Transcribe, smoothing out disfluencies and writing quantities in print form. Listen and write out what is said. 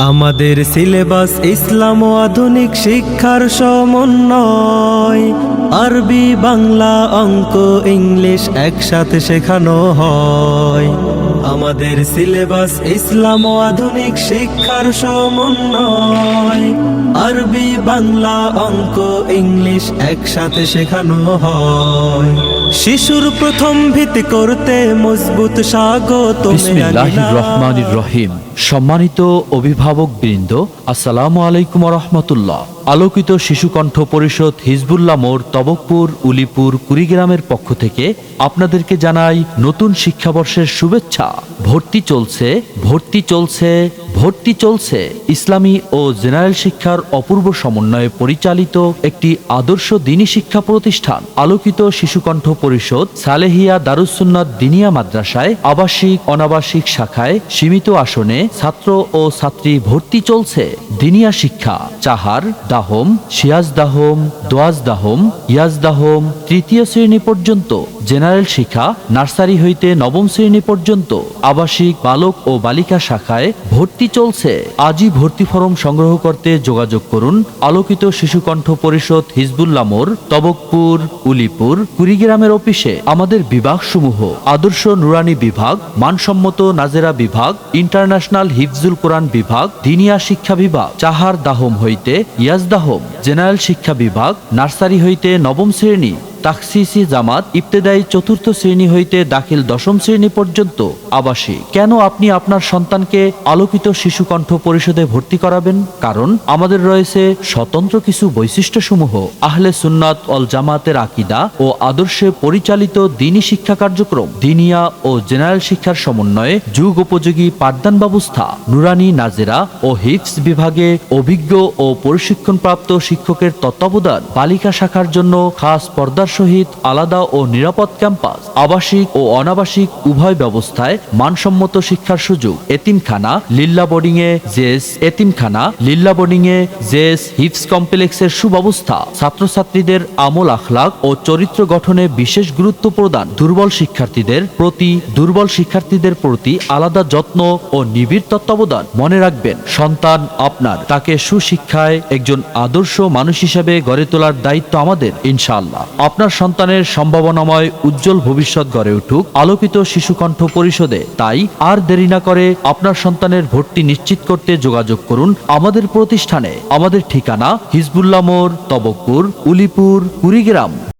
আমাদের সিলেবাস ইসলাম ও আধুনিক শিক্ষার সমন্বয়। আরবি, বাংলা, অঙ্ক, ইংলিশ একসাথে শেখানো হয়। আমাদের সিলেবাস ইসলাম ও আধুনিক শিক্ষার সমন্বয়। আরবি, বাংলা, অঙ্ক, ইংলিশ একসাথে শেখানো হয়। শিশুর প্রথম ভিত্তি করতে মজবুত স্বাগত। বিসমিল্লাহির রহমানির রহিম। সম্মানিত অভিভাবক বৃন্দ, আসসালামু আলাইকুম রহমতুল্লাহ। আলোকিত শিশুকণ্ঠ পরিষদ হিজবুল্লাহ মোড়, তবকপুর, উলিপুর, কুড়িগ্রামের পক্ষ থেকে আপনাদেরকে জানাই নতুন শিক্ষাবর্ষের শুভেচ্ছা। ভর্তি চলছে, ভর্তি চলছে, ভর্তি চলছে। ইসলামী ও জেনারেল শিক্ষার অপূর্ব সমন্বয়ে পরিচালিত একটি আদর্শ দ্বীনী শিক্ষা প্রতিষ্ঠান আলোকিত শিশুকণ্ঠ পরিষদ সালেহিয়া দারুস সুন্নাত দিনিয়া মাদ্রাসায় আবাসিক অনাবাসিক শাখায় সীমিত আসনে ছাত্র ও ছাত্রী ভর্তি চলছে। দিনিয়া শিক্ষা চাহার, দাহম, সিয়াজ দাহম, দোয়াজ দাহম, ইয়াজ দাহম তৃতীয় শ্রেণী পর্যন্ত। জেনারেল শিক্ষা নার্সারি হইতে নবম শ্রেণী পর্যন্ত। আবাসিক বালক ও বালিকা শাখায় ভর্তি চলছে। আজই ভর্তি ফরম সংগ্রহ করতে যোগাযোগ করুন আলোকিত শিশুকণ্ঠ পরিষদ হিজবুল্লাহ মোড়, তবকপুর, উলিপুর, কুড়িগ্রামের অফিসে। আমাদের বিভাগ সমূহ: আদর্শ নুরানি বিভাগ, মানসম্মত নাজেরা বিভাগ, ইন্টারন্যাশনাল হিফজুল কোরআন বিভাগ, দিনিয়া শিক্ষা বিভাগ চাহার দাহম হইতে ইয়াজ দাহম। জেনারেল শিক্ষা বিভাগ নার্সারি হইতে নবম শ্রেণী, তাখসিসি জামাত ইবতেদায়ী চতুর্থ শ্রেণী হইতে দাখিল দশম শ্রেণী পর্যন্ত। আবাসিক। কেন আপনি আপনার সন্তানকে আলোকিত শিশুকণ্ঠ পরিষদে ভর্তি করাবেন? কারণ আমাদের রয়েছে স্বতন্ত্র কিছু বৈশিষ্ট্যসমূহ: আহলে সুন্নাত ওয়াল জামাতের আকীদা ও আদর্শে পরিচালিত দ্বীনী শিক্ষা কার্যক্রম, দিনিয়া ও জেনারেল শিক্ষার সমন্বয়ে যুগ উপযোগী পাঠদান ব্যবস্থা, নুরানি, নাজেরা ও হিফজ বিভাগে অভিজ্ঞ ও প্রশিক্ষণপ্রাপ্ত শিক্ষকের তত্ত্বাবধান, বালিকা শাখার জন্য খাস পর্দার সহিত আলাদা ও নিরাপদ ক্যাম্পাস, আবাসিক ও অনাবাসিক উভয় ব্যবস্থায় মানসম্মত শিক্ষার সুযোগ, এতিমখানা, লিল্লা বোর্ডিং এ জেস, এতিমখানা, লিল্লা বোর্ডিং এ জেস, হিফজ কমপ্লেক্সের সুব্যবস্থা, ছাত্রছাত্রীদের আমল আখলাক ও চরিত্র গঠনে বিশেষ গুরুত্ব প্রদান, দুর্বল শিক্ষার্থীদের প্রতি আলাদা যত্ন ও নিবিড় তত্ত্বাবধান। মনে রাখবেন, সন্তান আপনার, তাকে সুশিক্ষায় একজন আদর্শ মানুষ হিসেবে গড়ে তোলার দায়িত্ব আমাদের, ইনশাআল্লাহ। আপনার সন্তানের সম্ভাবনাময় উজ্জ্বল ভবিষ্যৎ গড়ে উঠুক আলোকিত শিশুকণ্ঠ পরিষদে। তাই আর দেরি না করে আপনার সন্তানের ভর্তি নিশ্চিত করতে যোগাযোগ করুন আমাদের প্রতিষ্ঠানে। আমাদের ঠিকানা হিজবুল্লাহ মোড়, তবকপুর, উলিপুর, কুড়িগ্রাম।